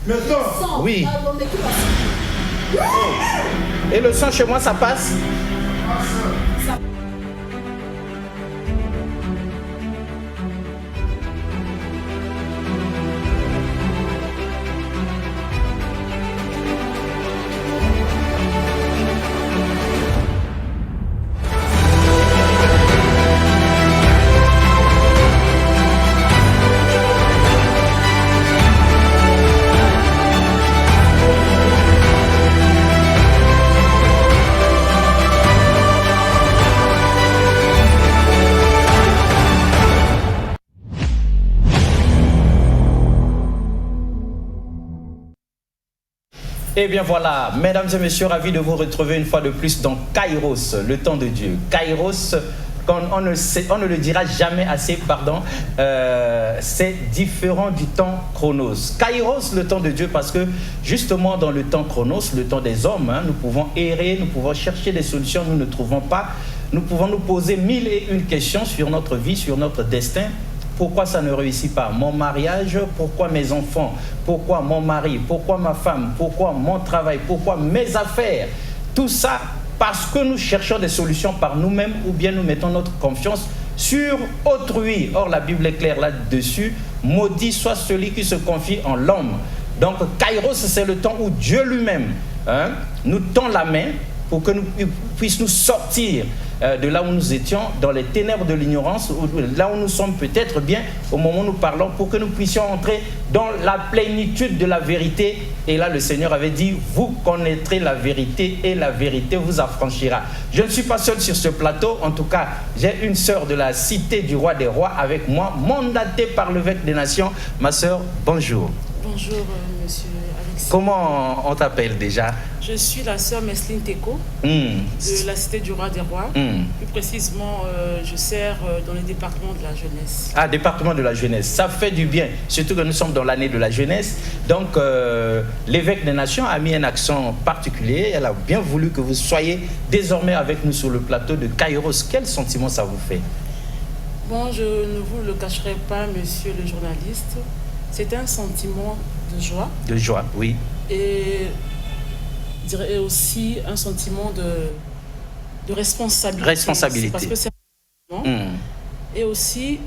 Maintenant. Oui. Et le sang chez moi, ça passe? Et bien voilà, mesdames et messieurs, ravi de vous retrouver une fois de plus dans Kairos, le temps de Dieu. Kairos, on ne le dira jamais assez, pardon, c'est différent du temps chronos. Kairos, le temps de Dieu, parce que justement dans le temps chronos, le temps des hommes, nous pouvons errer, nous pouvons chercher des solutions, nous ne trouvons pas. Nous pouvons nous poser 1001 questions sur notre vie, sur notre destin. Pourquoi ça ne réussit pas? Mon mariage, pourquoi mes enfants? Pourquoi mon mari? Pourquoi ma femme? Pourquoi mon travail? Pourquoi mes affaires? Tout ça parce que nous cherchons des solutions par nous-mêmes ou bien nous mettons notre confiance sur autrui. Or, la Bible est claire là-dessus. Maudit soit celui qui se confie en l'homme. Donc, Kairos, c'est le temps où Dieu lui-même nous tend la main pour que nous puissions nous sortir de là où nous étions, dans les ténèbres de l'ignorance, là où nous sommes peut-être bien au moment où nous parlons, pour que nous puissions entrer dans la plénitude de la vérité. Et là, le Seigneur avait dit, vous connaîtrez la vérité et la vérité vous affranchira. Je ne suis pas seul sur ce plateau, en tout cas, j'ai une sœur de la cité du roi des rois avec moi, mandatée par l'évêque des nations. Ma sœur, bonjour. Bonjour, monsieur Alexis. Comment on t'appelle déjà? Je suis la sœur Messeline Teko, de la cité du roi des rois. Plus précisément, je sers dans le département de la jeunesse. Ah, département de la jeunesse. Ça fait du bien, surtout que nous sommes dans l'année de la jeunesse. Donc, l'évêque des nations a mis un accent particulier. Elle a bien voulu que vous soyez désormais avec nous sur le plateau de Kairos. Quel sentiment ça vous fait? Bon, je ne vous le cacherai pas, monsieur le journaliste. C'est un sentiment de joie. De joie, oui. Et je dirais aussi un sentiment de responsabilité. Responsabilité. Parce que c'est Et aussi,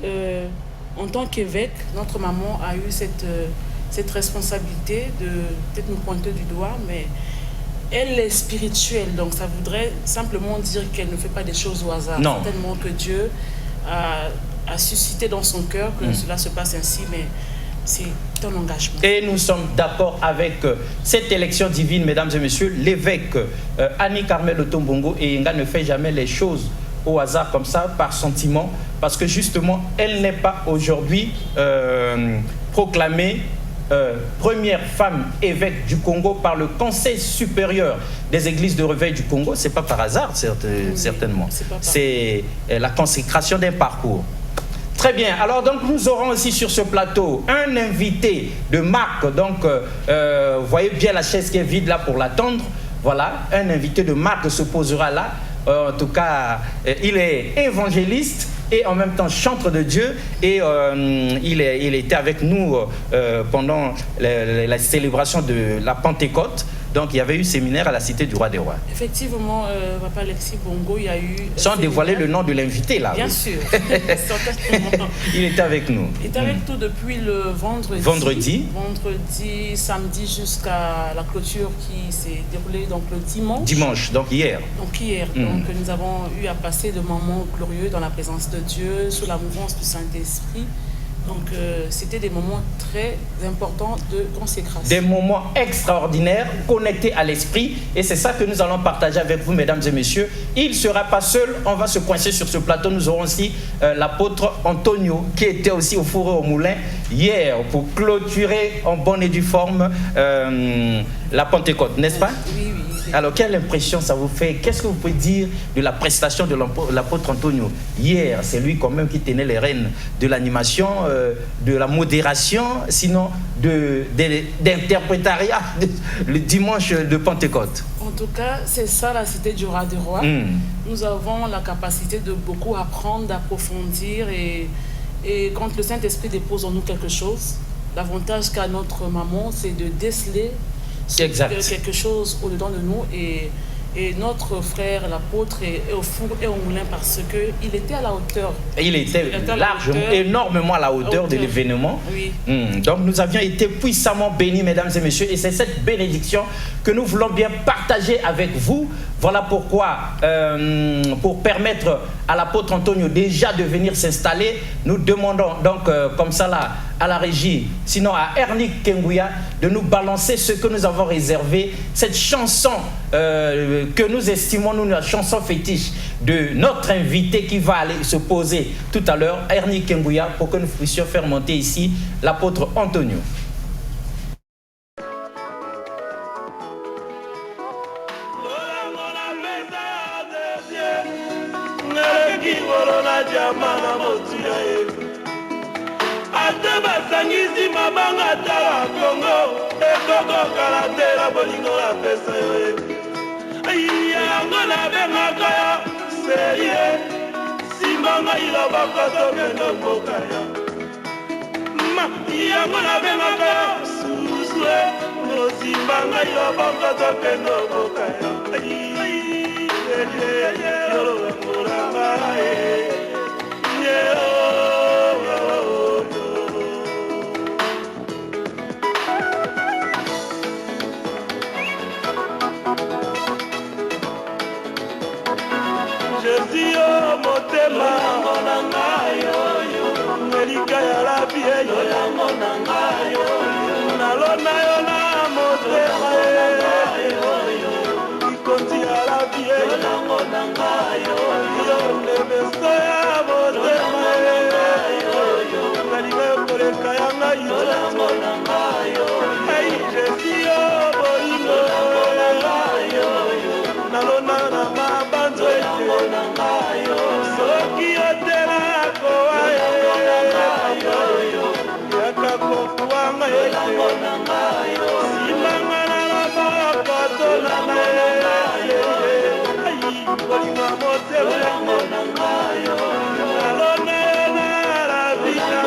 en tant qu'évêque, notre maman a eu cette responsabilité de peut-être nous pointer du doigt, mais elle est spirituelle, donc ça voudrait simplement dire qu'elle ne fait pas des choses au hasard. Non. Certainement que Dieu a suscité dans son cœur que cela se passe ainsi, mais c'est un engagement. Et nous sommes d'accord avec cette élection divine, mesdames et messieurs. L'évêque Annie Carmel Otombongo et Inga ne fait jamais les choses au hasard comme ça, par sentiment, parce que justement, elle n'est pas aujourd'hui proclamée première femme évêque du Congo par le Conseil supérieur des églises de réveil du Congo. C'est pas par hasard, certainement. C'est la consécration d'un parcours. Très bien. Alors donc nous aurons aussi sur ce plateau un invité de marque. Donc vous voyez bien la chaise qui est vide là pour l'attendre. Voilà, un invité de marque se posera là. En tout cas, il est évangéliste et en même temps chantre de Dieu. Et il était avec nous pendant la célébration de la Pentecôte. Donc il y avait eu séminaire à la cité du roi des rois. Effectivement, Papa Alexis Bongo, il y a eu... Sans dévoiler le nom de l'invité là. Bien sûr. Il était avec nous. Il était avec nous depuis le vendredi. Vendredi, samedi jusqu'à la clôture qui s'est déroulée donc le dimanche. Dimanche, donc hier. Donc hier. Donc nous avons eu à passer de moments glorieux dans la présence de Dieu, sous la mouvance du Saint-Esprit. Donc c'était des moments très importants de consécration. Des moments extraordinaires, connectés à l'esprit. Et c'est ça que nous allons partager avec vous, mesdames et messieurs. Il ne sera pas seul, on va se coincer sur ce plateau. Nous aurons aussi l'apôtre Antonio, qui était aussi au four et au moulin hier pour clôturer en bonne et due forme la Pentecôte, n'est-ce pas? Oui, oui. Alors, quelle impression ça vous fait? Qu'est-ce que vous pouvez dire de la prestation de l'apôtre Antonio? Hier, c'est lui quand même qui tenait les rênes de l'animation, de la modération, sinon d'interprétariat le dimanche de Pentecôte. En tout cas, c'est ça la cité du roi des rois. Nous avons la capacité de beaucoup apprendre, d'approfondir et quand le Saint-Esprit dépose en nous quelque chose, l'avantage qu'a notre maman, c'est de déceler quelque chose au-dedans de nous. Et notre frère, l'apôtre, est au four et au moulin parce qu'il était à la hauteur. Il était largement, énormément à la hauteur de l'événement. Oui. Donc nous avions été puissamment bénis, mesdames et messieurs, et c'est cette bénédiction que nous voulons bien partager avec vous. Voilà pourquoi, pour permettre à l'apôtre Antonio déjà de venir s'installer, nous demandons donc comme ça là, à la régie, sinon à Ernie Kenguya, de nous balancer ce que nous avons réservé, cette chanson que nous estimons, nous, la chanson fétiche de notre invité qui va aller se poser tout à l'heure, Ernie Kenguya, pour que nous puissions faire monter ici l'apôtre Antonio. Basangisi mabanga tala Congo ekoko kalatela bolingo la pesa yo yango na bengaka yo serie simbanga iloba koto kendo mboka yo yango na bengaka yo susue mosimbanga iloba koto kendo mboka yo yolo nguranga Jésus motema nangayo melika ya la vie nangayo nalona yo na motema ikonti ya la vie nangayo yo nebeso ya motema nalinga koleka ya ngai hey Jésus bolingo nalona na mabanzo soki otela koa yakakofuanga simanga na maboko tolana kolinga motema nalona na la vida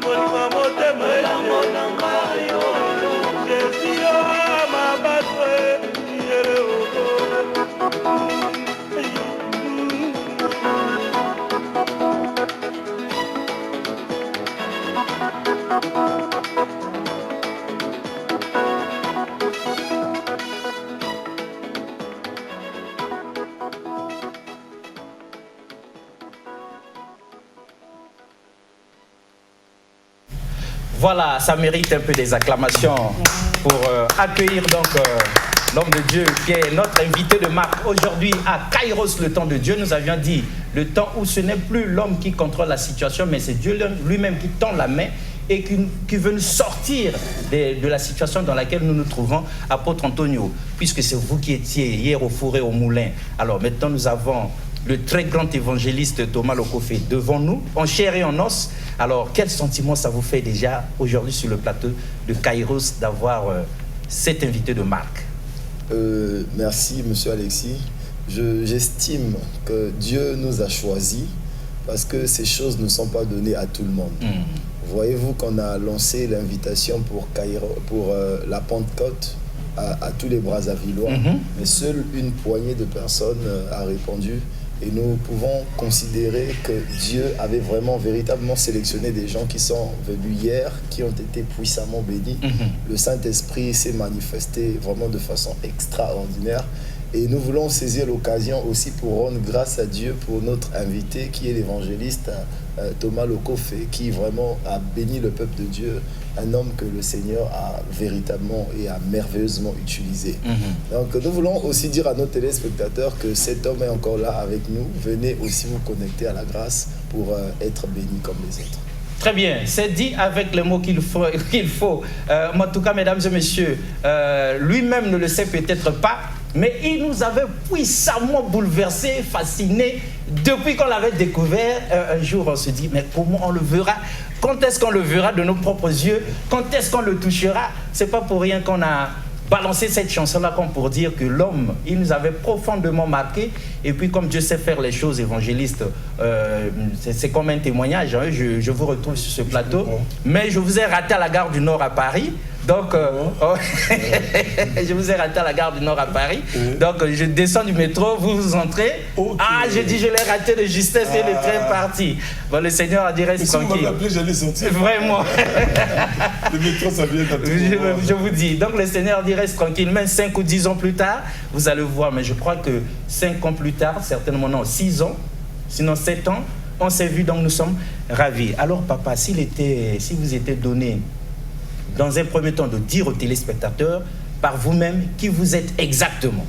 kolinga motema jesio mabatwe Voilà, ça mérite un peu des acclamations pour accueillir donc l'homme de Dieu qui est notre invité de marque aujourd'hui à Kairos, le temps de Dieu. Nous avions dit le temps où ce n'est plus l'homme qui contrôle la situation, mais c'est Dieu lui-même qui tend la main et qui veut nous sortir de la situation dans laquelle nous nous trouvons. Apôtre Antonio, puisque c'est vous qui étiez hier au four et au moulin, alors maintenant nous avons le très grand évangéliste Thomas Lokofé devant nous, en chair et en os. Alors, quel sentiment ça vous fait déjà aujourd'hui sur le plateau de Kairos d'avoir cet invité de marque? Merci, monsieur Alexis. J'estime que Dieu nous a choisis parce que ces choses ne sont pas données à tout le monde. Voyez-vous qu'on a lancé l'invitation pour la Pentecôte à tous les Brazzavillois, mais seule une poignée de personnes a répondu. Et nous pouvons considérer que Dieu avait vraiment, véritablement sélectionné des gens qui sont venus hier, qui ont été puissamment bénis. Le Saint-Esprit s'est manifesté vraiment de façon extraordinaire. Et nous voulons saisir l'occasion aussi pour rendre grâce à Dieu pour notre invité qui est l'évangéliste Thomas Lokofé, qui vraiment a béni le peuple de Dieu, un homme que le Seigneur a véritablement et a merveilleusement utilisé. Donc nous voulons aussi dire à nos téléspectateurs que cet homme est encore là avec nous. Venez aussi vous connecter à la grâce pour être béni comme les autres. Très bien, c'est dit avec le mot qu'il faut. En tout cas, mesdames et messieurs, lui-même ne le sait peut-être pas, mais il nous avait puissamment bouleversés, fascinés. Depuis qu'on l'avait découvert, un jour on se dit, mais comment on le verra? Quand est-ce qu'on le verra de nos propres yeux? Quand est-ce qu'on le touchera? C'est pas pour rien qu'on a balancer cette chanson-là comme pour dire que l'homme, il nous avait profondément marqué. Et puis comme Dieu sait faire les choses, évangéliste, c'est comme un témoignage. Hein, je vous retrouve sur ce plateau. Mais je vous ai raté à la gare du Nord à Paris. Donc, je vous ai raté à la gare du Nord à Paris. Donc, je descends du métro, vous entrez. Ah, j'ai dit, je l'ai raté de justesse et le train est parti. Bon, le Seigneur a dit, reste tranquille. Si vous m'avez appelé, j'allais sortir. Vraiment. Le métro, ça vient je vous dis. Donc, le Seigneur a dit, reste tranquille. Même 5 ou 10 ans plus tard, vous allez voir. Mais je crois que 5 ans plus tard, certainement non, 6 ans, sinon 7 ans, on s'est vu, donc nous sommes ravis. Alors, papa, si vous étiez donné dans un premier temps de dire aux téléspectateurs par vous-même qui vous êtes exactement,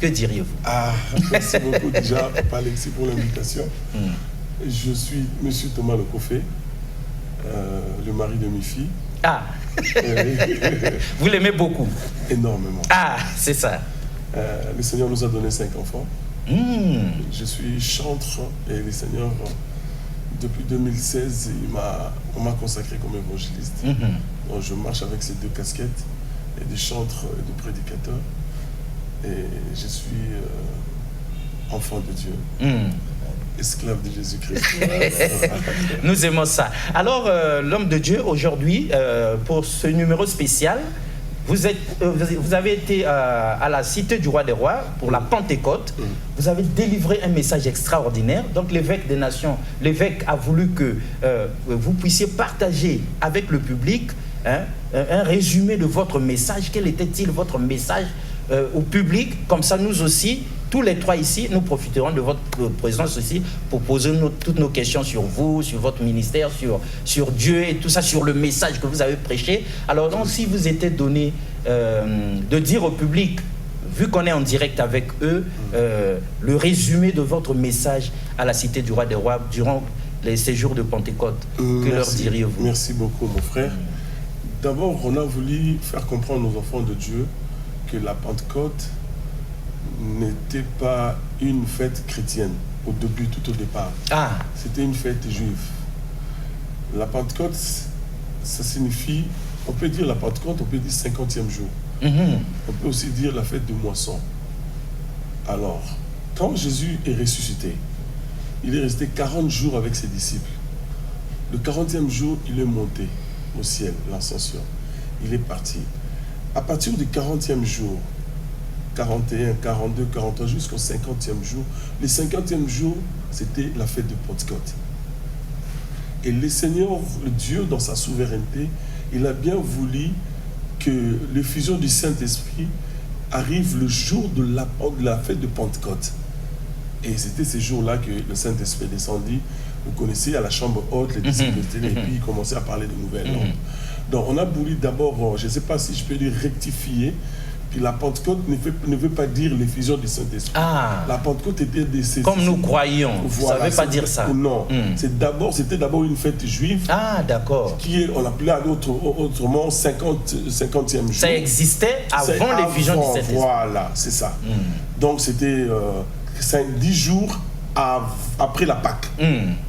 que diriez-vous? Merci beaucoup déjà, Papa Alexis, pour l'invitation. Je suis Monsieur Thomas Lekofé, le mari de mes filles. Vous l'aimez beaucoup? Énormément. C'est ça. Le Seigneur nous a donné 5 enfants. Je suis chantre et le Seigneur, depuis 2016, on m'a consacré comme évangéliste. Donc je marche avec ces 2 casquettes, et de chantre et de prédicateur. Et je suis enfant de Dieu, esclave de Jésus-Christ. Nous aimons ça. Alors, l'homme de Dieu, aujourd'hui, pour ce numéro spécial, vous avez été à la Cité du Roi des Rois pour la Pentecôte. Vous avez délivré un message extraordinaire. Donc l'évêque des nations, l'évêque a voulu que vous puissiez partager avec le public un résumé de votre message. Quel était-il votre message au public? Comme ça, nous aussi, tous les 3 ici, nous profiterons de votre présence aussi pour poser toutes nos questions sur vous, sur votre ministère, sur Dieu et tout ça, sur le message que vous avez prêché. Alors donc, si vous étiez donné de dire au public, vu qu'on est en direct avec eux, le résumé de votre message à la Cité du Roi des Rois durant les séjours de Pentecôte, que leur diriez-vous? Merci beaucoup, mon frère. D'abord, on a voulu faire comprendre aux enfants de Dieu que la Pentecôte n'était pas une fête chrétienne au début, tout au départ. C'était une fête juive. La Pentecôte, ça signifie, on peut dire la Pentecôte, on peut dire 50e jour. On peut aussi dire la fête de moisson. Alors, quand Jésus est ressuscité, il est resté 40 jours avec ses disciples. Le 40e jour, il est monté au ciel, l'ascension. Il est parti. À partir du 40e jour, 41, 42, 43, jusqu'au 50e jour, le 50e jour, c'était la fête de Pentecôte. Et le Seigneur, le Dieu, dans sa souveraineté, il a bien voulu que l'effusion du Saint-Esprit arrive le jour de la fête de Pentecôte. Et c'était ces jours-là que le Saint-Esprit descendit. Vous connaissez, à la chambre haute, les disciples étaient, et puis ils commençaient à parler de nouvelles langues. Donc on a voulu d'abord, je ne sais pas si je peux dire rectifier, que la Pentecôte ne veut pas dire l'effusion du Saint-Esprit. La Pentecôte était comme nous croyons. Voilà, ça ne veut pas dire ça. Non. C'était d'abord une fête juive. D'accord. Qui est, on l'appelait autrement 50e jour. Ça existait avant l'effusion du Saint-Esprit. Voilà, c'est ça. Donc c'était 10 jours après la Pâque.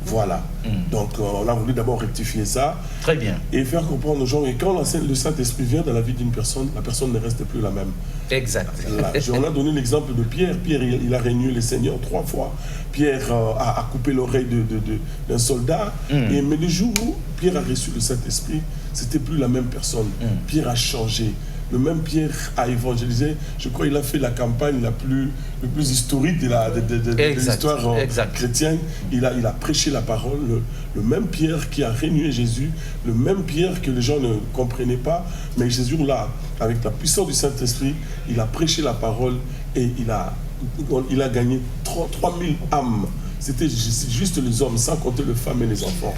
Voilà. Donc on a voulu d'abord rectifier ça. Très bien. Et faire comprendre aux gens que quand le Saint-Esprit vient dans la vie d'une personne, la personne ne reste plus la même. Exact. On a donné l'exemple de Pierre. Pierre, il a régné le Seigneur 3 fois. Pierre a coupé l'oreille d'un soldat. Mais le jour où Pierre a reçu le Saint-Esprit, c'était plus la même personne. Pierre a changé. Le même Pierre a évangélisé. Je crois qu'il a fait la campagne le plus historique de l'histoire chrétienne. Il a prêché la parole. Le même Pierre qui a régné Jésus, le même Pierre que les gens ne comprenaient pas, mais Jésus, là, avec la puissance du Saint-Esprit, il a prêché la parole et il a gagné 3000 âmes. C'était juste les hommes, sans compter les femmes et les enfants.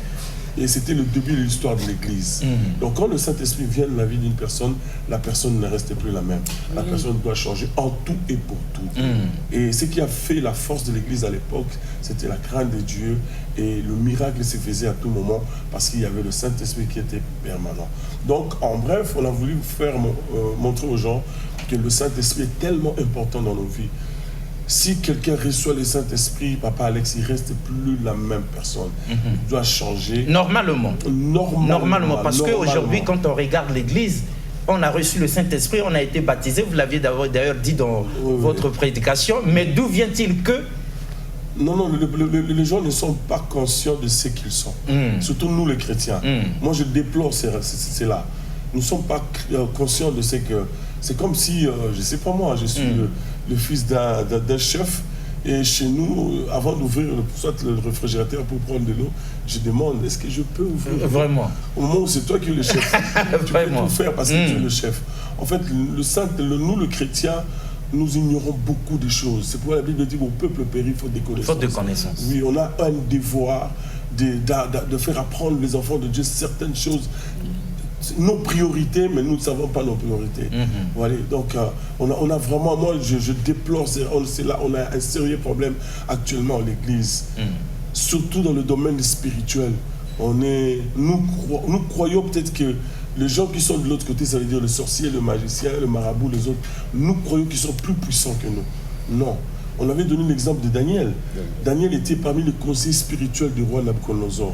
Et c'était le début de l'histoire de l'Église. Donc quand le Saint-Esprit vient dans la vie d'une personne, la personne ne reste plus la même. La personne doit changer en tout et pour tout. Et ce qui a fait la force de l'Église à l'époque, c'était la crainte de Dieu. Et le miracle se faisait à tout moment parce qu'il y avait le Saint-Esprit qui était permanent. Donc en bref, on a voulu montrer aux gens que le Saint-Esprit est tellement important dans nos vies. Si quelqu'un reçoit le Saint-Esprit, Papa Alex, il ne reste plus la même personne. Il doit changer. Normalement, parce qu'aujourd'hui, quand on regarde l'Église, on a reçu le Saint-Esprit, on a été baptisé, vous l'aviez d'ailleurs dit dans votre prédication, mais d'où vient-il que... Non, les gens ne sont pas conscients de ce qu'ils sont, surtout nous les chrétiens. Moi je déplore cela. Nous ne sommes pas conscients de ce que... C'est comme si, je ne sais pas moi, je suis le fils d'un chef, et chez nous, avant d'ouvrir soit le réfrigérateur pour prendre de l'eau, je demande, est-ce que je peux ouvrir? Vraiment. Au moment où c'est toi qui es le chef, tu peux tout faire parce que tu es le chef. En fait, nous le chrétien, nous ignorons beaucoup de choses. C'est pourquoi la Bible dit, au peuple périt faute de connaissances. Faute de connaissances. Oui, on a un devoir de faire apprendre les enfants de Dieu certaines choses. Nos priorités, mais nous ne savons pas nos priorités. Voilà, donc on a vraiment, moi je déplore, on a un sérieux problème actuellement à l'Église, surtout dans le domaine spirituel. Nous croyons peut-être que les gens qui sont de l'autre côté, ça veut dire le sorcier, le magicien, le marabout, les autres, nous croyons qu'ils sont plus puissants que nous. Non. On avait donné l'exemple de Daniel. Daniel était parmi les conseillers spirituels du roi Nabucodonosor.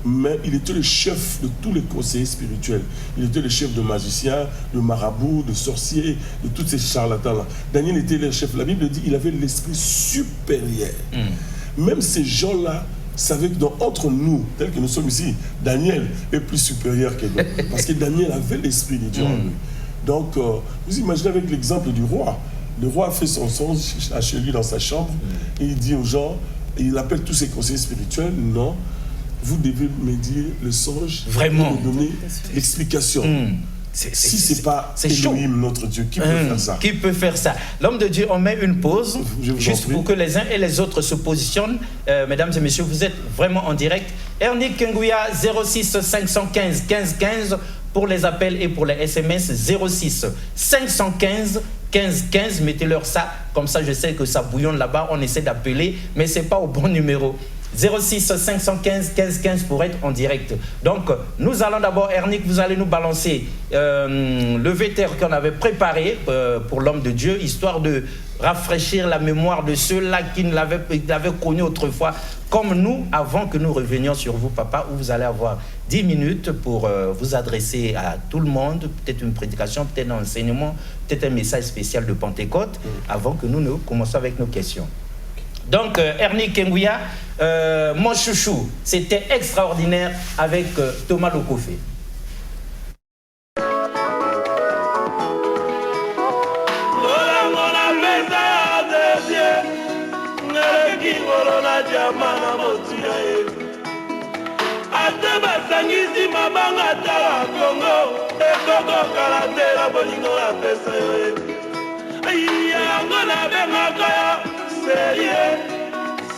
Mais il était le chef de tous les conseillers spirituels. Il était le chef de magiciens, de marabouts, de sorciers, de tous ces charlatans-là. Daniel était le chef. La Bible dit qu'il avait l'esprit supérieur. Même ces gens-là savaient que entre nous, tels que nous sommes ici, Daniel est plus supérieur que nous. Parce que Daniel avait l'esprit de Dieu en lui. Donc, vous imaginez avec l'exemple du roi. Le roi a fait son songe chez lui dans sa chambre. Et il dit aux gens, il appelle tous ses conseillers spirituels, non, vous devez me dire le songe, vraiment, me donner l'explication. Si ce n'est pas Elohim, notre Dieu, qui peut faire ça? Qui peut faire ça? L'homme de Dieu, on met une pause, juste pour que les uns et les autres se positionnent. Mesdames et messieurs, vous êtes vraiment en direct. Ernie Kengouya, 06 515 15 15 pour les appels et pour les SMS, 06 515 15 15. Mettez-leur ça, comme ça je sais que ça bouillonne là-bas, on essaie d'appeler, mais ce n'est pas au bon numéro. 06 515 15 15 pour être en direct. Donc, nous allons d'abord, Ernie, vous allez nous balancer le vétère qu'on avait préparé pour l'homme de Dieu, histoire de rafraîchir la mémoire de ceux-là qui l'avaient connu autrefois, comme nous, avant que nous revenions sur vous, papa, où vous allez avoir 10 minutes pour vous adresser à tout le monde, peut-être une prédication, peut-être un enseignement, peut-être un message spécial de Pentecôte, avant que nous ne commencions avec nos questions. Donc, Ernie Kengouya, mon chouchou, c'était extraordinaire avec Thomas Lokofé.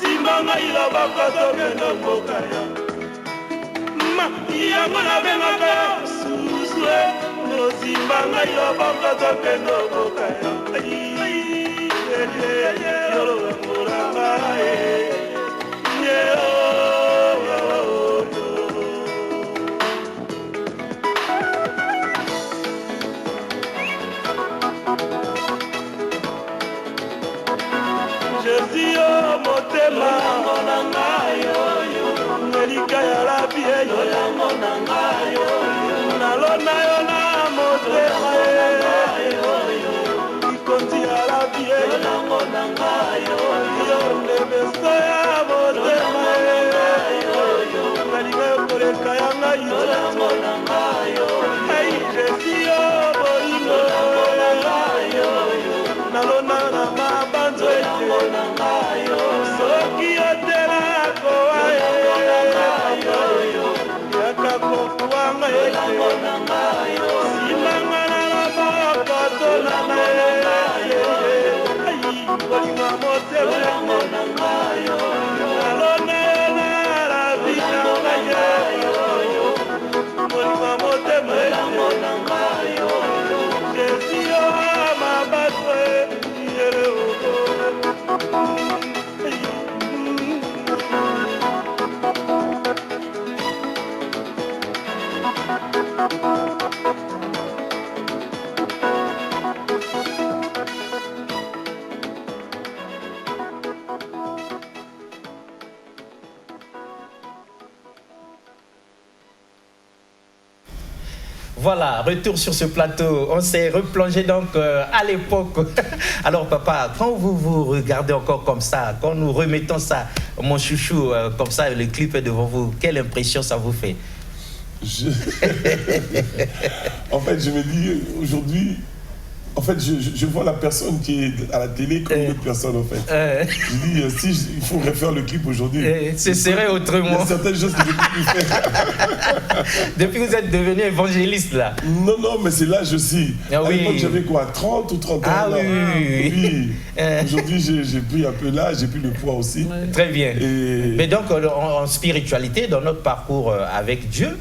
Simbanga ila bakato kendo bokaya ma yango na benga ka susue no simbanga ila bakato kendo bokaya yoro muranga Jésus motema nangayo ngelika ya la vie yo nangayo nalona yo na motema ikonzi ya la vie yo nangayo yo nebeso ya motema ngalika yo koleka ya ngai yo nangayo hey Jésus bolingo nangayo nalona na mabanzo nangayo soki otela koa yakakofuanga nangayo simanga na mabakoto nangayo kolinga motema nangayo nalona na rabi nangayo kolinga motema nangayo jesio mabatwe Voilà, retour sur ce plateau. On s'est replongé donc à l'époque. Alors papa, quand vous vous regardez encore comme ça, quand nous remettons ça, mon chouchou, comme ça, le clip est devant vous, quelle impression ça vous fait? En fait, je me dis aujourd'hui, en fait, je vois la personne qui est à la télé comme une autre personne, en fait. Je dis, si il faut refaire le clip aujourd'hui, ce serait autrement. Il y a certaines choses que je ne peux plus faire. Depuis que vous êtes devenu évangéliste, là. Non, mais c'est l'âge aussi. Ah, à oui. l'époque, j'avais quoi, 30 ou 31 ans. Ah oui. Aujourd'hui, j'ai pris un peu l'âge, j'ai pris le poids aussi. Très bien. Mais donc, en spiritualité, dans notre parcours avec Dieu,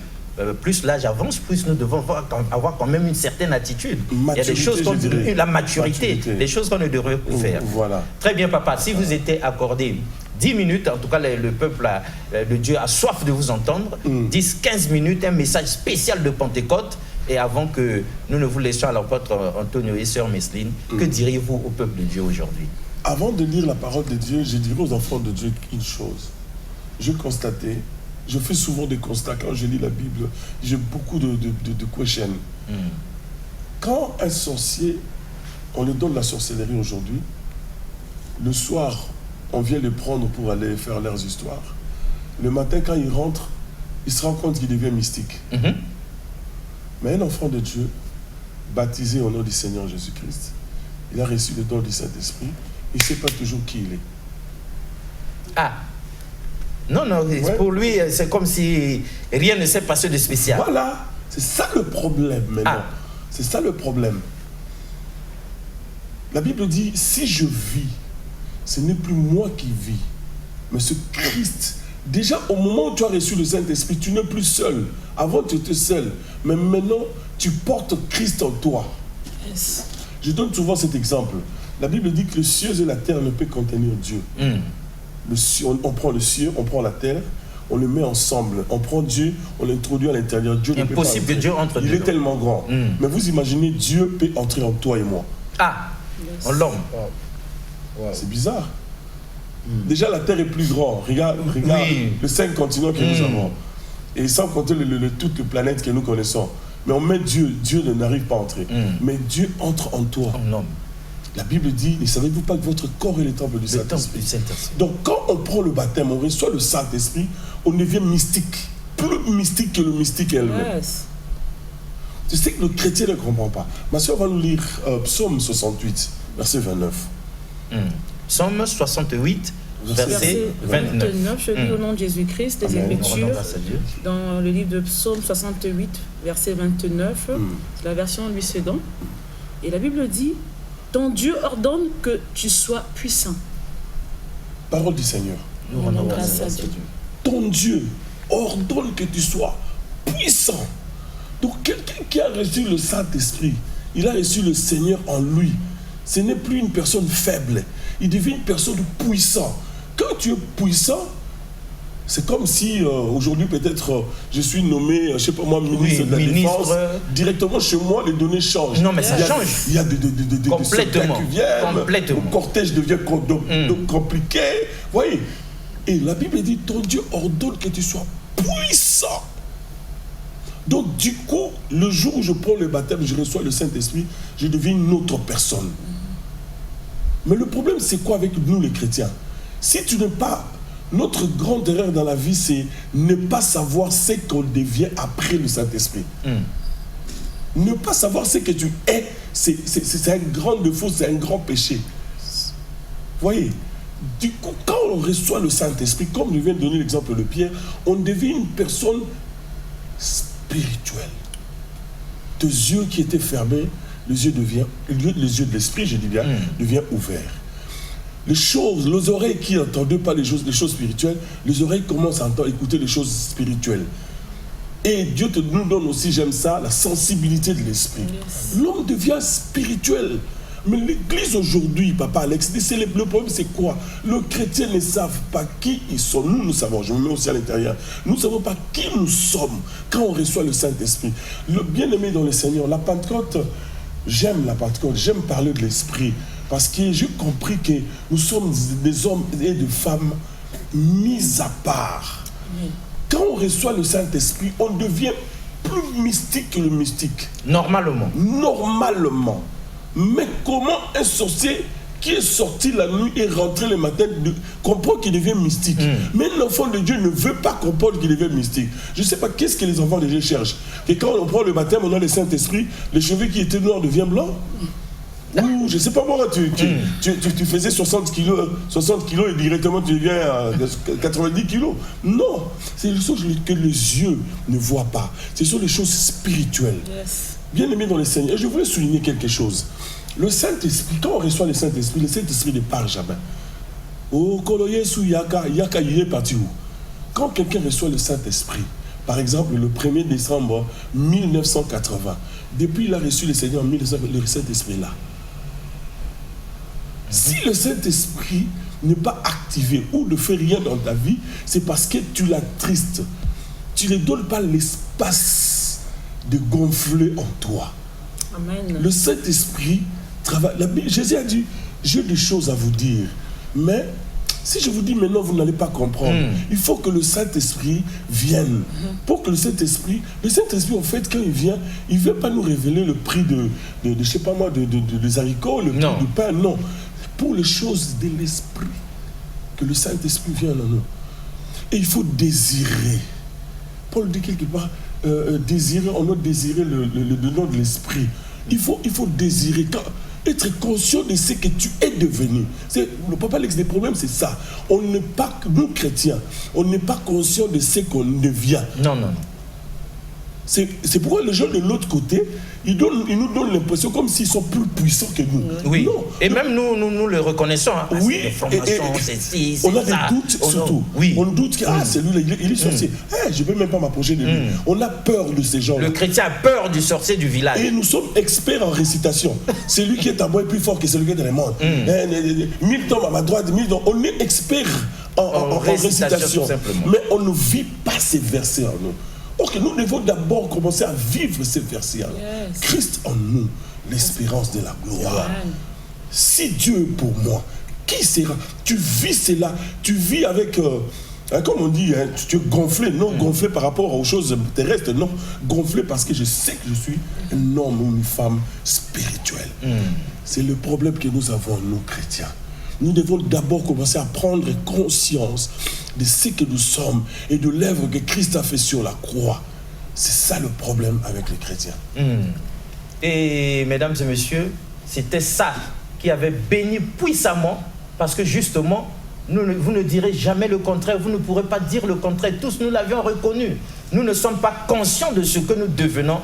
plus l'âge avance, plus nous devons avoir quand même une certaine attitude. Maturité, il y a des choses comme la maturité, maturité, des choses qu'on ne devrait plus faire. Voilà. Très bien, papa. Si vous étiez accordé 10 minutes, en tout cas le peuple de Dieu a soif de vous entendre, 10-15 minutes, un message spécial de Pentecôte, et avant que nous ne vous laissions à l'apôtre Antonio et sœur Meseline, que diriez-vous au peuple de Dieu aujourd'hui? Avant de lire la parole de Dieu, je dirais aux enfants de Dieu une chose. Je constatais, je fais souvent des constats quand je lis la Bible, j'ai beaucoup de questions. Quand un sorcier, on lui donne la sorcellerie aujourd'hui, le soir, on vient le prendre pour aller faire leurs histoires. Le matin, quand il rentre, il se rend compte qu'il devient mystique. Mais un enfant de Dieu, baptisé au nom du Seigneur Jésus-Christ, il a reçu le don du Saint-Esprit, il ne sait pas toujours qui il est. Ah, non, pour lui, c'est comme si rien ne s'est passé de spécial. Voilà, c'est ça le problème maintenant. C'est ça le problème. La Bible dit, si je vis, ce n'est plus moi qui vis, mais ce Christ. Déjà, au moment où tu as reçu le Saint-Esprit, tu n'es plus seul. Avant, tu étais seul. Mais maintenant, tu portes Christ en toi. Yes. Je donne souvent cet exemple. La Bible dit que le ciel et la terre ne peuvent contenir Dieu. On prend le ciel, on prend la terre, on le met ensemble. On prend Dieu, on l'introduit à l'intérieur. Dieu ne peut pas entrer. Impossible que Dieu entre Il est tellement grand. Mais vous imaginez, Dieu peut entrer en toi et moi. En l'homme. C'est bizarre. Déjà, la terre est plus grande. Regarde les 5 continents que nous avons. Et sans compter toutes les planètes que nous connaissons. Mais on met Dieu, Dieu n'arrive pas à entrer. Mais Dieu entre en toi. En homme. La Bible dit, ne savez-vous pas que votre corps est le temple du Saint-Esprit? Donc quand on prend le baptême, on reçoit le Saint-Esprit, on devient mystique. Plus mystique que le mystique elle-même. Tu sais que le chrétien ne comprend pas. Ma soeur va nous lire Psaume 68, verset 29. Psaume 68, verset 29. Je lis au nom de Jésus-Christ des Écritures dans le livre de Psaume 68, verset 29. C'est la version Louis Sédan. Et la Bible dit, ton Dieu ordonne que tu sois puissant. Parole du Seigneur. Nous rendons grâce à Dieu. Ton Dieu ordonne que tu sois puissant. Donc quelqu'un qui a reçu le Saint-Esprit, il a reçu le Seigneur en lui. Ce n'est plus une personne faible. Il devient une personne puissante. Quand tu es puissant, c'est comme si aujourd'hui peut-être je suis nommé, je ne sais pas moi, ministre de la Défense. Directement chez moi, les données changent. Non, mais ça change. Il y a des complètement. qui viennent. Le cortège devient compliqué. Vous voyez. Et la Bible dit, ton Dieu ordonne que tu sois puissant. Donc du coup, le jour où je prends le baptême, je reçois le Saint-Esprit, je deviens une autre personne. Mais le problème, c'est quoi avec nous les chrétiens? Si tu n'es pas... Notre grande erreur dans la vie, c'est ne pas savoir ce qu'on devient après le Saint-Esprit. Ne pas savoir ce que tu es, c'est un grand défaut, c'est un grand péché. Vous voyez? Du coup, quand on reçoit le Saint-Esprit, comme je viens de donner l'exemple de Pierre, on devient une personne spirituelle. Tes yeux qui étaient fermés, les yeux de l'esprit, je dis bien, deviennent ouverts. Les oreilles qui n'entendaient pas les choses spirituelles, les oreilles commencent à écouter les choses spirituelles. Et Dieu nous donne aussi, j'aime ça, la sensibilité de l'esprit. L'homme devient spirituel. Mais l'église aujourd'hui, papa Alex, le problème c'est quoi? Les chrétiens ne savent pas qui ils sont. Nous savons, je me mets aussi à l'intérieur. Nous ne savons pas qui nous sommes quand on reçoit le Saint-Esprit. Le bien-aimé dans le Seigneur, la Pentecôte, j'aime la Pentecôte, j'aime parler de l'esprit. Parce que j'ai compris que nous sommes des hommes et des femmes mis à part. Quand on reçoit le Saint-Esprit, on devient plus mystique que le mystique. Normalement. Normalement. Mais comment un sorcier qui est sorti la nuit et rentré le matin comprend qu'il devient mystique? Mais l'enfant de Dieu ne veut pas comprendre qu'il devient mystique. Je ne sais pas qu'est-ce que les enfants de Dieu cherchent. Et quand on prend le baptême, on a le Saint-Esprit, les cheveux qui étaient noirs deviennent blancs. Ou je ne sais pas moi, tu faisais 60 kilos et directement tu deviens à 90 kilos. Non, c'est des choses que les yeux ne voient pas. Ce sont des choses spirituelles. Yes. Bien aimé dans le Seigneur. Et je voulais souligner quelque chose. Le Saint-Esprit, quand on reçoit le Saint-Esprit ne part jamais. Oh, Yaka, il est parti où? Quand quelqu'un reçoit le Saint-Esprit, par exemple le 1er décembre 1980, depuis il a reçu le Seigneur en 1980, le Saint-Esprit est là. Si le Saint-Esprit n'est pas activé ou ne fait rien dans ta vie, c'est parce que tu l'attristes. Tu ne lui donnes pas l'espace de gonfler en toi. Amen. Le Saint-Esprit travaille. Jésus a dit, j'ai des choses à vous dire, mais si je vous dis maintenant, vous n'allez pas comprendre. Il faut que le Saint-Esprit vienne. Pour que le Saint-Esprit en fait, quand il vient, il ne veut pas nous révéler le prix de je sais pas moi, des haricots, le prix du pain, non. Pour les choses de l'Esprit, que le Saint-Esprit vienne en nous. Et il faut désirer. Paul dit quelque part, désirer, on doit désirer le nom de l'Esprit. Il faut désirer, être conscient de ce que tu es devenu. Le papa Alex, des problèmes, c'est ça. On n'est pas, nous chrétiens, on n'est pas conscient de ce qu'on devient. Non. C'est pourquoi les gens de l'autre côté, ils nous donnent l'impression comme s'ils sont plus puissants que nous. Oui. Non. Et même nous le reconnaissons. Hein. Oui. On a des doutes surtout. Oui. On doute que c'est lui, il est sorcier. Je ne peux même pas m'approcher de lui. On a peur de ces gens. Le chrétien a peur du sorcier du village. Et nous sommes experts en récitation. C'est lui qui est à moi plus fort que celui qui est dans le monde. 1000 tombes à ma droite, 1000 tombes. On est experts en récitation. Mais on ne vit pas ces versets en nous. Ok, nous devons d'abord commencer à vivre ces versets. Yes. Christ en nous, l'espérance de la gloire. Amen. Si Dieu est pour moi, qui sera? Tu vis cela, tu vis avec, comme on dit, tu es gonflé, non gonflé par rapport aux choses terrestres, non, gonflé parce que je sais que je suis un homme ou une femme spirituelle. C'est le problème que nous avons, nous chrétiens. Nous devons d'abord commencer à prendre conscience de ce que nous sommes et de l'œuvre que Christ a fait sur la croix. C'est ça le problème avec les chrétiens. Et mesdames et messieurs, c'était ça qui avait béni puissamment, parce que justement, vous ne direz jamais le contraire, vous ne pourrez pas dire le contraire. Tous nous l'avions reconnu. Nous ne sommes pas conscients de ce que nous devenons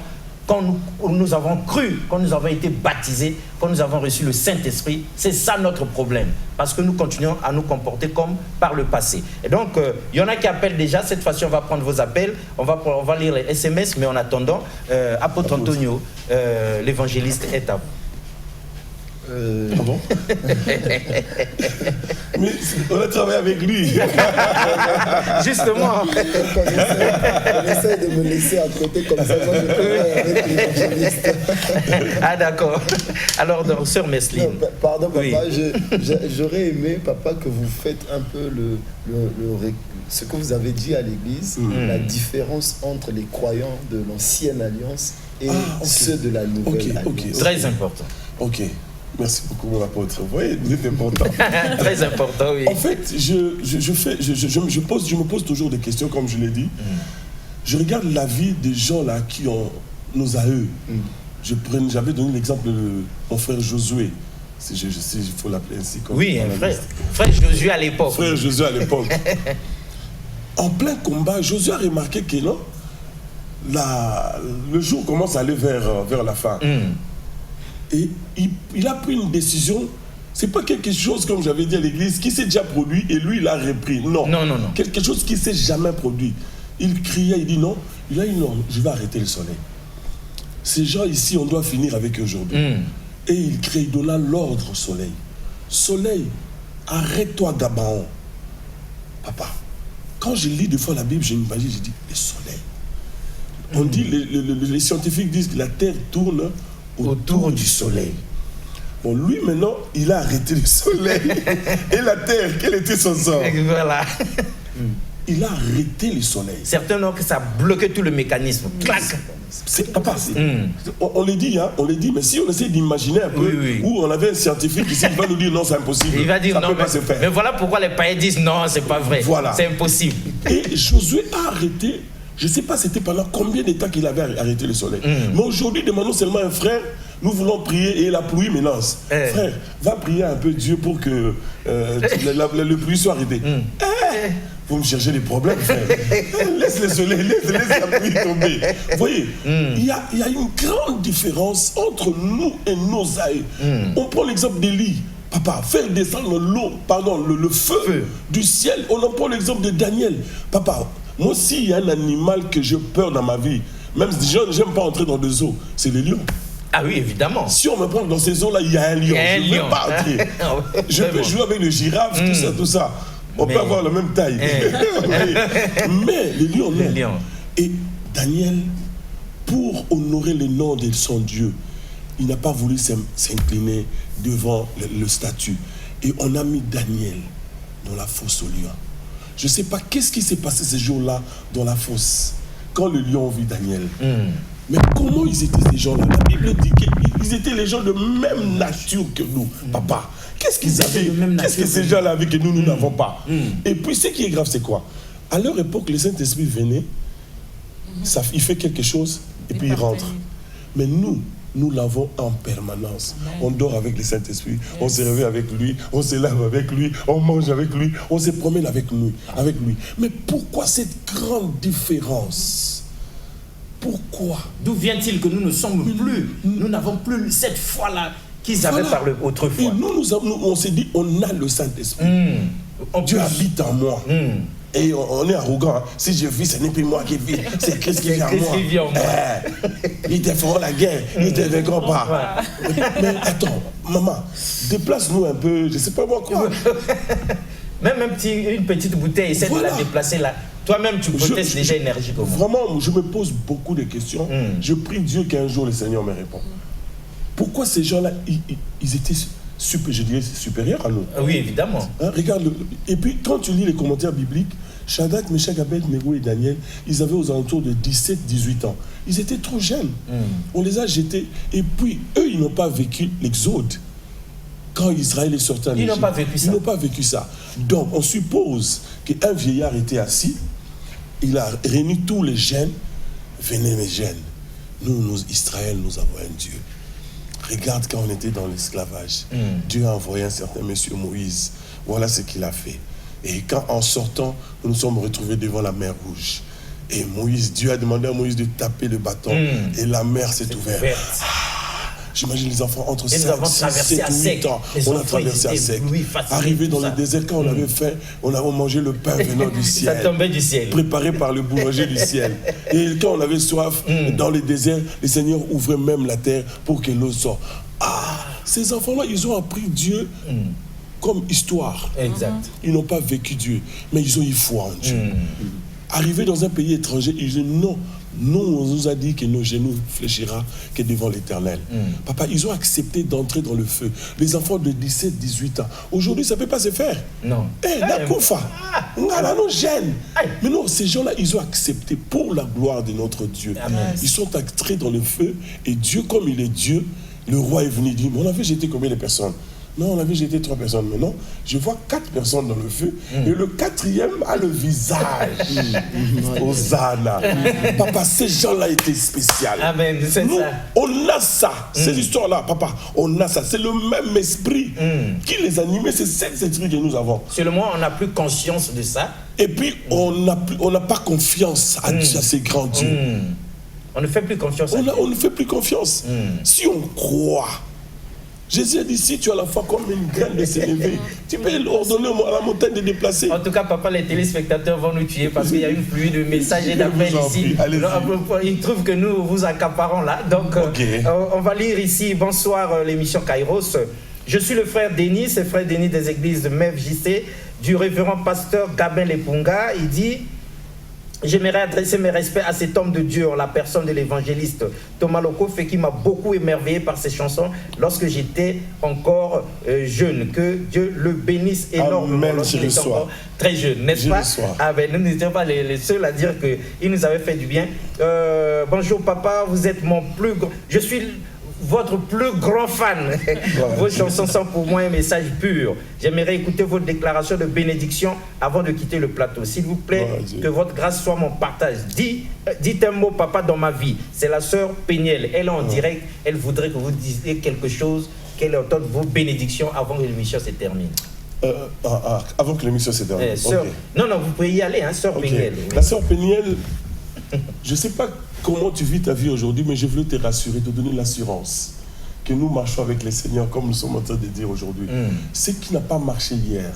quand nous avons cru, quand nous avons été baptisés, quand nous avons reçu le Saint-Esprit. C'est ça notre problème, parce que nous continuons à nous comporter comme par le passé. Et donc, il y en a qui appellent déjà. Cette fois-ci, on va prendre vos appels, on va lire les SMS, mais en attendant, Apôtre Antonio, l'évangéliste est à vous. Ah bon? Mais on a travaillé avec lui. Justement. On essaie de me laisser à côté comme ça. Moi, je travaille avec l'évangéliste. Ah d'accord. Alors, sœur Messeline. Pardon, papa. Oui. J'aurais aimé, papa, que vous faites un peu ce que vous avez dit à l'église, la différence entre les croyants de l'ancienne alliance et ceux de la nouvelle alliance. Très important. Ok. Merci beaucoup, mon apôtre. Vous voyez, vous êtes important. Très important, oui. En fait, je me pose toujours des questions, comme je l'ai dit. Je regarde la vie des gens là qui ont nos AE. J'avais donné l'exemple de mon frère Josué. Si il faut l'appeler ainsi. Oui, frère Josué à l'époque. Frère Josué à l'époque. En plein combat, Josué a remarqué que non, le jour commence à aller vers la fin. Et il a pris une décision. C'est pas quelque chose, comme j'avais dit à l'église, qui s'est déjà produit et lui il a repris. Non. Quelque chose qui s'est jamais produit. Il criait, il dit non. Il a dit non, je vais arrêter le soleil. Ces gens ici, on doit finir avec eux aujourd'hui. Et il crie, il donna l'ordre au soleil. Soleil, arrête-toi Gabaon. Papa, quand je lis des fois la Bible, j'ai imagine, je dis le soleil. On dit, les scientifiques disent que la terre tourne autour du soleil. Bon, lui maintenant, il a arrêté le soleil. Et la terre, quel était son sort? Voilà. il a arrêté le soleil. Certains ont que ça bloquait tout le mécanisme. Clac. On les dit, hein, mais si on essaie d'imaginer un peu, où on avait un scientifique ici, il va nous dire non, c'est impossible. Il va dire ça non, peut pas se faire. Mais voilà pourquoi les païens disent non, c'est pas vrai. Voilà. C'est impossible. Et Josué a arrêté, je ne sais pas c'était pendant combien de temps qu'il avait arrêté le soleil. Mais aujourd'hui, demandons seulement à un frère, nous voulons prier et la pluie menace. Frère, va prier un peu Dieu pour que le pluie soit arrêté. Vous me cherchez des problèmes, frère. Laisse le soleil, laisse la pluie tomber. Vous voyez, il y a une grande différence entre nous et nos aïeux. On prend l'exemple d'Élie. Papa, faire descendre le feu du ciel. On en prend l'exemple de Daniel. Papa, moi aussi, il y a un animal que j'ai peur dans ma vie. Même si je n'aime pas entrer dans des eaux, c'est les lions. Ah oui, évidemment. Si on me prend dans ces eaux-là, il y a un lion. Je ne veux pas entrer. Je peux jouer avec le girafe, tout ça. On peut avoir la même taille. Mais les lions, non. Et Daniel, pour honorer le nom de son Dieu, il n'a pas voulu s'incliner devant le statut. Et on a mis Daniel dans la fosse aux lions. Je ne sais pas qu'est-ce qui s'est passé ce jour-là dans la fosse, quand le lion vit Daniel. Mais comment ils étaient ces gens-là? La Bible dit qu'ils étaient les gens de même nature que nous. Papa, qu'est-ce qu'ils avaient? Qu'est-ce que ces gens-là avaient que nous n'avons pas? Et puis ce qui est grave, c'est quoi? À leur époque, le Saint-Esprit venait, il fait quelque chose, et puis il rentre. Mais nous l'avons en permanence. On dort avec le Saint-Esprit, on se réveille avec lui, on se lave avec lui, on mange avec lui, on se promène avec lui. Mais pourquoi cette grande différence? Pourquoi? D'où vient-il que nous ne sommes plus, nous n'avons plus cette foi-là qu'ils avaient par autrefois? Et on s'est dit, on a le Saint-Esprit. Dieu habite en moi. Et on est arrogant. Hein. Si je vis, ce n'est plus moi qui vis, c'est Christ qui vit en moi. Ils te feront la guerre, ils ne te vaincront pas. Mais attends, maman, déplace-nous un peu, je ne sais pas moi quoi. Même une petite bouteille, essaie de la déplacer là. Toi-même, tu protestes déjà énergiquement. Vraiment, je me pose beaucoup de questions. Je prie Dieu qu'un jour le Seigneur me réponde. Pourquoi ces gens-là, ils étaient supérieurs à nous? Oui, évidemment. Hein, regarde, et puis quand tu lis les commentaires bibliques, Shadrach, Meshach, Abed-Nego et Daniel, ils avaient aux alentours de 17-18 ans. Ils étaient trop jeunes. On les a jetés. Et puis, eux, ils n'ont pas vécu l'exode. Quand Israël est sorti en Égypte, ils n'ont pas vécu ça. Ils n'ont pas vécu ça. Donc, on suppose qu'un vieillard était assis, il a réuni tous les jeunes. Venez mes jeunes, nous, Israël, nous avons un Dieu. Regarde quand on était dans l'esclavage. Dieu a envoyé un certain monsieur Moïse. Voilà ce qu'il a fait. Et quand en sortant, nous nous sommes retrouvés devant la mer Rouge. Et Dieu a demandé à Moïse de taper le bâton. Et la mer s'est ouverte. J'imagine les enfants entre 7 et 8 ans. On a traversé à sec. Arrivé dans le désert, quand on avait faim, on avait mangé le pain venant du ciel. Ça tombait du ciel. Préparé par le boulanger du ciel. Et quand on avait soif, dans le désert, le Seigneur ouvrait même la terre pour que l'eau sorte. Ces enfants-là, ils ont appris Dieu comme histoire. Exact. Ils n'ont pas vécu Dieu, mais ils ont eu foi en Dieu. Arrivés dans un pays étranger, ils disent non. Nous, on nous a dit que nos genoux fléchira que devant l'Éternel. Papa, ils ont accepté d'entrer dans le feu. Les enfants de 17-18 ans. Aujourd'hui, ça ne peut pas se faire. Non. Nakoufa, nos jeunes. Mais non, ces gens-là, ils ont accepté pour la gloire de notre Dieu. Amen. Ils sont entrés dans le feu. Et Dieu, comme il est Dieu, le roi est venu dire, mais on avait jeté combien de personnes? Non, on avait jeté 3 personnes. Mais non, je vois 4 personnes dans le feu. Et le 4e a le visage. Hosanna. Papa, ces gens-là étaient spéciaux. Amen, c'est ça. On a ça. Ces histoires-là, papa, on a ça. C'est le même esprit qui les animait. C'est cet esprit que nous avons. Seulement, on n'a plus conscience de ça. Et puis, on n'a pas confiance à ces grands dieux. On ne fait plus confiance à Dieu. On ne fait plus confiance. Si on croit... Jésus a dit, si tu as la foi comme une graine de s'élever, tu peux ordonner à la montagne de déplacer. En tout cas, papa, les téléspectateurs vont nous tuer parce qu'il y a une pluie de messages et d'appels ici. Ils trouvent que nous vous accaparons là. Donc, on va lire ici. Bonsoir, l'émission Kairos. Je suis le frère Denis, c'est frère Denis des églises de MEF JC, du révérend pasteur Gabin Lepunga. Il dit... J'aimerais adresser mes respects à cet homme de Dieu, en la personne de l'évangéliste Thomas Lokofe, qui m'a beaucoup émerveillé par ses chansons lorsque j'étais encore jeune. Que Dieu le bénisse énormément lorsqu'il était encore très jeune, n'est-ce pas? Ah ben, nous n'étions pas les seuls à dire qu'il nous avait fait du bien. Bonjour papa, vous êtes mon plus grand... Je suis votre plus grand fan. Vos chansons sont pour moi un message pur. J'aimerais écouter votre déclaration de bénédiction avant de quitter le plateau. S'il vous plaît, que votre grâce soit mon partage. Dites un mot, papa, dans ma vie. C'est la sœur Péniel. Elle est en direct. Elle voudrait que vous disiez quelque chose, qu'elle entende vos bénédictions avant que l'émission se termine. Avant que l'émission se termine. Non, vous pouvez y aller, hein, sœur Péniel. La sœur Péniel, je ne sais pas comment tu vis ta vie aujourd'hui, mais je veux te rassurer, te donner l'assurance que nous marchons avec le Seigneur, comme nous sommes en train de dire aujourd'hui. Ce qui n'a pas marché hier,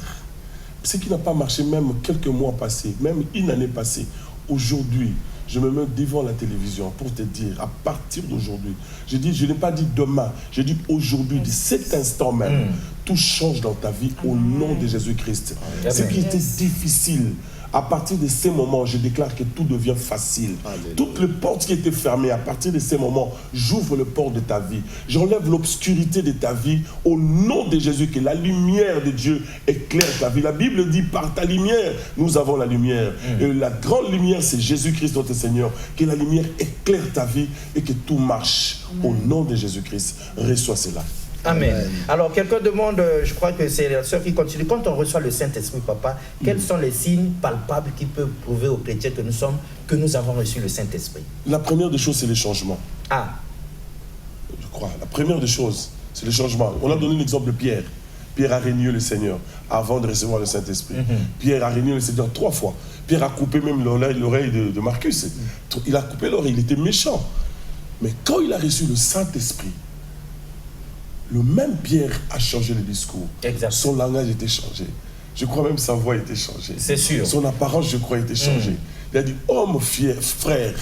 ce qui n'a pas marché même quelques mois passés, même une année passée, aujourd'hui, je me mets devant la télévision pour te dire, à partir d'aujourd'hui, je n'ai pas dit demain, je dis aujourd'hui, de cet instant même, tout change dans ta vie au nom de Jésus-Christ. Ce qui était difficile, à partir de ces moments, je déclare que tout devient facile. Alléluia. Toutes les portes qui étaient fermées, à partir de ces moments, j'ouvre le port de ta vie. J'enlève l'obscurité de ta vie au nom de Jésus, que la lumière de Dieu éclaire ta vie. La Bible dit, par ta lumière, nous avons la lumière. Et la grande lumière, c'est Jésus-Christ, notre Seigneur. Que la lumière éclaire ta vie et que tout marche. Au nom de Jésus-Christ, reçois cela. Amen. Alors, quelqu'un demande, je crois que c'est la sœur qui continue. Quand on reçoit le Saint-Esprit, papa, quels sont les signes palpables qui peuvent prouver aux chrétiens que nous avons reçu le Saint-Esprit? La première des choses, c'est les changements. Je crois. La première des choses, c'est les changements. On a donné l'exemple de Pierre. Pierre a régné le Seigneur avant de recevoir le Saint-Esprit. Pierre a régné le Seigneur 3 fois. Pierre a coupé même l'oreille de Marcus. Il a coupé l'oreille, il était méchant. Mais quand il a reçu le Saint-Esprit, le même Pierre a changé le discours. Exact. Son langage était changé. Je crois même sa voix était changée. C'est sûr. Son apparence, je crois, était changée. Il a dit, homme fier, frère,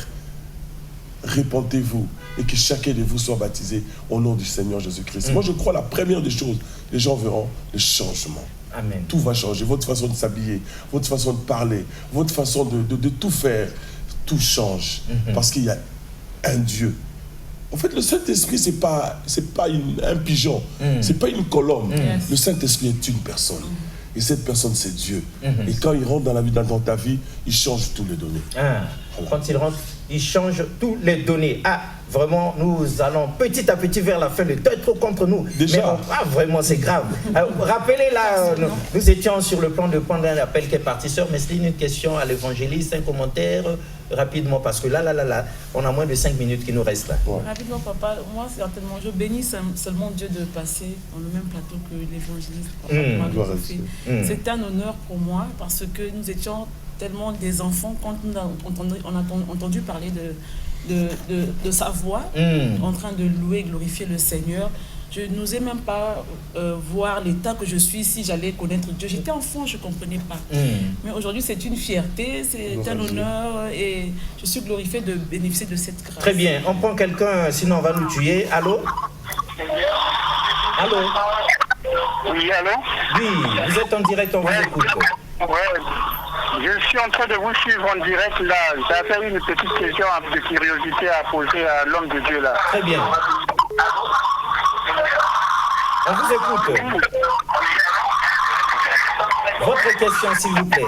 répentez-vous et que chacun de vous soit baptisé au nom du Seigneur Jésus-Christ. Moi, je crois la première des choses, les gens verront le changement. Amen. Tout va changer. Votre façon de s'habiller, votre façon de parler, votre façon de tout faire, tout change. Parce qu'il y a un Dieu. En fait, le Saint-Esprit, ce n'est pas un pigeon, ce n'est pas une colombe. Le Saint-Esprit est une personne. Et cette personne, c'est Dieu. Et quand il rentre dans ta vie, il change tous les données. Voilà. Quand il rentre, il change tous les données. Vraiment, nous allons petit à petit vers la fin. Le temps est trop contre nous. Déjà. Mais vraiment, c'est grave. Rappelez là, nous étions sur le plan de prendre un appel qui est parti. Sœur Messeline, une question à l'évangéliste, un commentaire rapidement, parce que là, on a moins de 5 minutes qui nous restent là. Rapidement, papa, moi, certainement, je bénis seulement Dieu de passer dans le même plateau que l'évangéliste. C'est un honneur pour moi, parce que nous étions tellement des enfants quand on a entendu parler de sa voix, en train de louer et glorifier le Seigneur. Je n'osais même pas voir l'état que je suis si j'allais connaître Dieu. J'étais enfant, je ne comprenais pas. Mais aujourd'hui, c'est une fierté, c'est un honneur et je suis glorifiée de bénéficier de cette grâce. Très bien. On prend quelqu'un, sinon on va nous tuer. Allô? Allô? Oui, allô? Oui, vous êtes en direct, on vous écoute. Je suis en train de vous suivre en direct là. J'avais une petite question de curiosité à poser à l'homme de Dieu là. Très bien. On vous écoute. Votre question, s'il vous plaît.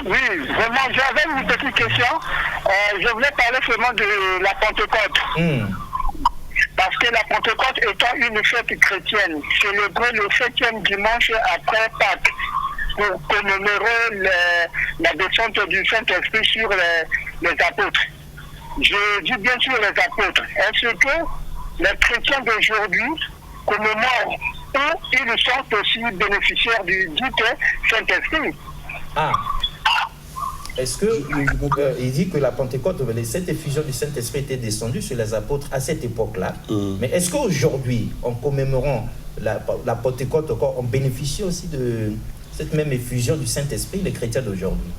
Oui, vraiment, j'avais une petite question. Je voulais parler seulement de la Pentecôte. Parce que la Pentecôte étant une fête chrétienne, célébrer le 7e dimanche après Pâques, pour commémorer la descente du Saint-Esprit sur les apôtres. Je dis bien sûr les apôtres. Est-ce que les chrétiens d'aujourd'hui commémorent ou ils sont aussi bénéficiaires du dit Saint-Esprit? Est-ce que il dit que la Pentecôte, cette effusion du Saint-Esprit était descendue sur les apôtres à cette époque-là. Mais est-ce qu'aujourd'hui, en commémorant la Pentecôte, on bénéficie aussi de cette même effusion du Saint-Esprit, les chrétiens d'aujourd'hui?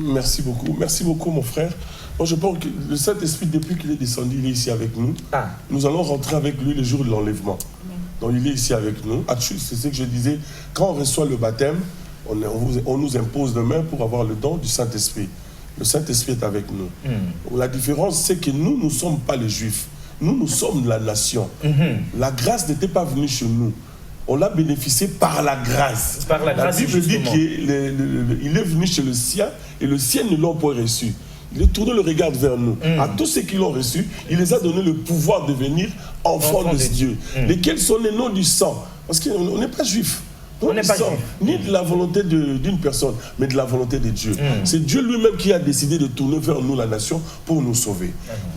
Merci beaucoup mon frère. Moi je pense que le Saint-Esprit, depuis qu'il est descendu, il est ici avec nous. Nous allons rentrer avec lui le jour de l'enlèvement. Donc il est ici avec nous. C'est ce que je disais, quand on reçoit le baptême, on nous impose de main pour avoir le don du Saint-Esprit. le Saint-Esprit est avec nous. La différence, c'est que nous ne sommes pas les Juifs. Nous sommes la nation. La grâce n'était pas venue chez nous. On l'a bénéficié par la grâce. Par la grâce, Bible dit qu'il est venu chez le sien et le sien ne l'ont pas reçu. Il est tourné le regard vers nous. À tous ceux qui l'ont reçu, il les a donné le pouvoir de devenir enfants de Dieu. Lesquels sont les noms du sang. Parce qu'on n'est pas juif. On n'est pas ni de la volonté d'une personne, mais de la volonté de Dieu. C'est Dieu lui-même qui a décidé de tourner vers nous, la nation, pour nous sauver.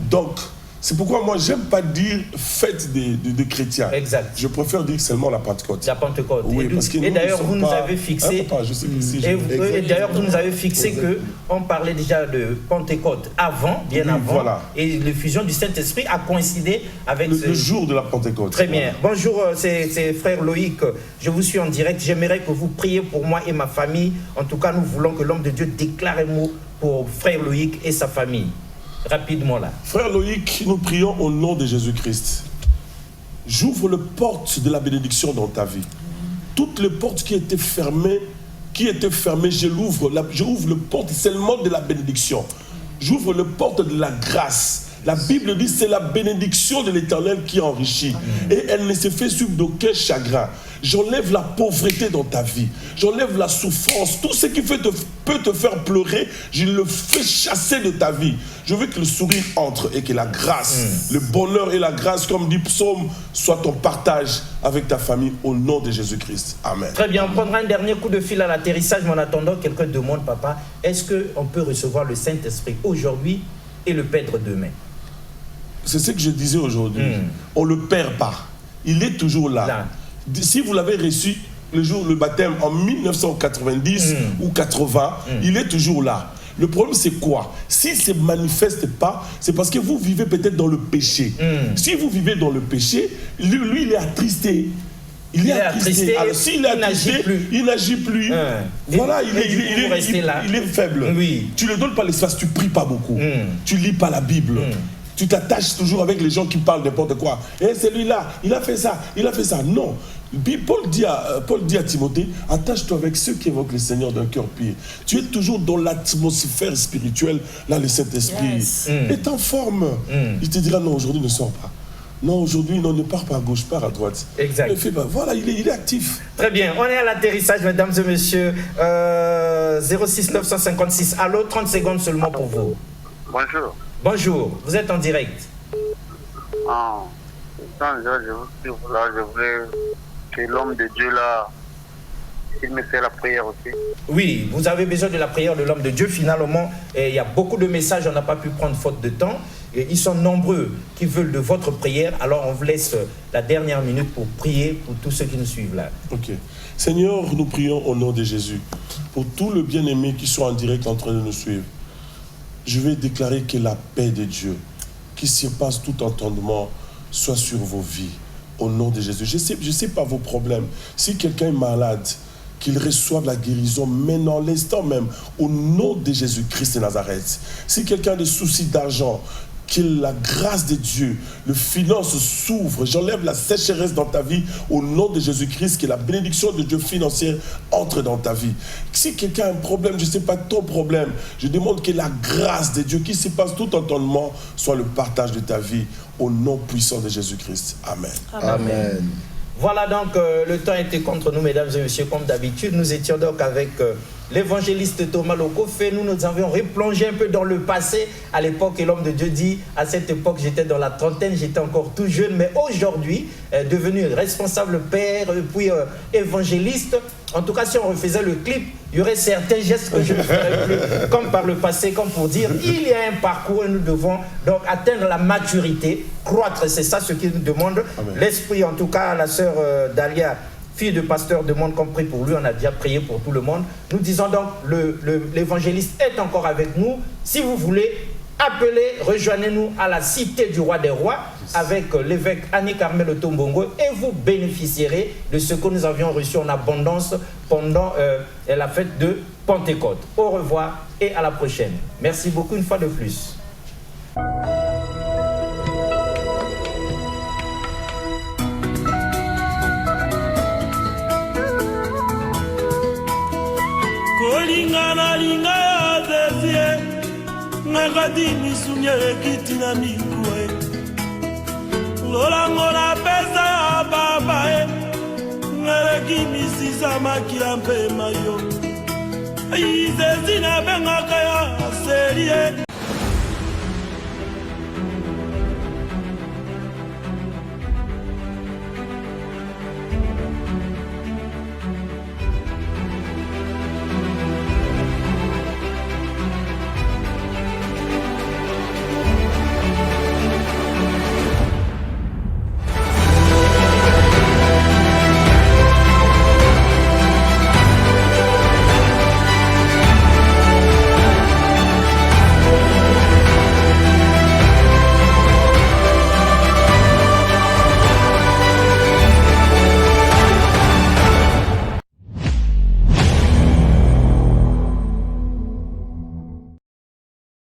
Donc, c'est pourquoi moi, j'aime pas dire fête des chrétiens. Exact. Je préfère dire seulement la Pentecôte. La Pentecôte. Oui, parce que et d'ailleurs, vous nous avez fixé. Et d'ailleurs, vous nous avez fixé qu'on parlait déjà de Pentecôte avant, bien avant. Voilà. Et l'effusion du Saint-Esprit a coïncidé avec le jour de la Pentecôte. Très bien. Voilà. Bonjour, c'est frère Loïc. Je vous suis en direct. J'aimerais que vous priez pour moi et ma famille. En tout cas, nous voulons que l'homme de Dieu déclare un mot pour frère Loïc et sa famille. Rapidement là. Frère Loïc, nous prions au nom de Jésus-Christ. J'ouvre les portes de la bénédiction dans ta vie. Toutes les portes qui étaient fermées, j'ouvre les portes seulement de la bénédiction. J'ouvre les portes de la grâce. La Bible dit c'est la bénédiction de l'Éternel qui enrichit. Et elle ne se fait suivre d'aucun chagrin. J'enlève la pauvreté dans ta vie. J'enlève la souffrance. Tout ce qui peut te faire pleurer, je le fais chasser de ta vie. Je veux que le sourire entre et que la grâce, le bonheur et la grâce, comme dit Psaume, soit ton partage avec ta famille au nom de Jésus-Christ. Amen. Très bien, on prendra un dernier coup de fil à l'atterrissage, mais en attendant, quelqu'un demande, papa, est-ce qu'on peut recevoir le Saint-Esprit aujourd'hui et le perdre demain? C'est ce que je disais aujourd'hui. On ne le perd pas. Il est toujours là. Si vous l'avez reçu le jour le baptême en 1990 ou 80, il est toujours là. Le problème c'est quoi? S'il ne se manifeste pas, c'est parce que vous vivez peut-être dans le péché. Si vous vivez dans le péché, lui il est attristé. Il est attristé. Alors s'il est attristé, il n'agit plus. Voilà, il est faible. Oui. Tu ne lui donnes pas l'espace, tu ne pries pas beaucoup. Tu ne lis pas la Bible. Tu t'attaches toujours avec les gens qui parlent n'importe quoi. Et celui-là, il a fait ça, il a fait ça. Non. Paul dit à Timothée, attache-toi avec ceux qui évoquent le Seigneur d'un cœur pur. Tu es toujours dans l'atmosphère spirituelle. Là, le Saint-Esprit est en forme. Il te dira, non, aujourd'hui ne sors pas. Non, aujourd'hui, non, ne pars pas à gauche, pars à droite. Exact. Ne fais pas. Voilà, il est actif. Très bien. On est à l'atterrissage, mesdames et messieurs. 06 956. Allô, 30 secondes seulement pour vous. Bonjour. Bonjour, vous êtes en direct. Je voulais que l'homme de Dieu là, il me fait la prière aussi. Oui, vous avez besoin de la prière de l'homme de Dieu. Finalement, il y a beaucoup de messages, on n'a pas pu prendre faute de temps. Et ils sont nombreux qui veulent de votre prière. Alors on vous laisse la dernière minute pour prier pour tous ceux qui nous suivent là. Ok. Seigneur, nous prions au nom de Jésus pour tous les bien-aimés qui sont en direct en train de nous suivre. Je vais déclarer que la paix de Dieu, qui surpasse tout entendement, soit sur vos vies, au nom de Jésus. Je sais pas vos problèmes. Si quelqu'un est malade, qu'il reçoive la guérison maintenant, l'instant même, au nom de Jésus-Christ de Nazareth. Si quelqu'un a des soucis d'argent, que la grâce de Dieu, le finance s'ouvre. J'enlève la sécheresse dans ta vie au nom de Jésus-Christ, que la bénédiction de Dieu financière entre dans ta vie. Si quelqu'un a un problème, je ne sais pas ton problème, je demande que la grâce de Dieu qui se passe tout entendement soit le partage de ta vie au nom puissant de Jésus-Christ. Amen. Amen. Voilà donc, le temps était contre nous, mesdames et messieurs, comme d'habitude. Nous étions donc avec l'évangéliste Thomas Lokofé. Nous avions replongé un peu dans le passé. À l'époque, et l'homme de Dieu dit, à cette époque, j'étais dans la trentaine, j'étais encore tout jeune. Mais aujourd'hui, devenu responsable père, puis évangéliste. En tout cas, si on refaisait le clip, il y aurait certains gestes que je ne ferais plus, comme par le passé, comme pour dire, il y a un parcours et nous devons donc atteindre la maturité, croître. C'est ça ce qu'il nous demande. L'esprit, en tout cas, la sœur Dalia, fille de pasteur, demande qu'on prie pour lui. On a déjà prié pour tout le monde. Nous disons donc, l'évangéliste est encore avec nous. Si vous voulez, appelez, rejoignez-nous à la Cité du Roi des Rois avec l'évêque Annie Carmel Otombongo et vous bénéficierez de ce que nous avions reçu en abondance pendant la fête de Pentecôte. Au revoir et à la prochaine. Merci beaucoup une fois de plus. Kolingana linga ya zezie ekati misuni ekiti na mikue lolango na pesa ya baba ngeleki misisa makila mpe mayo izezi na bengaka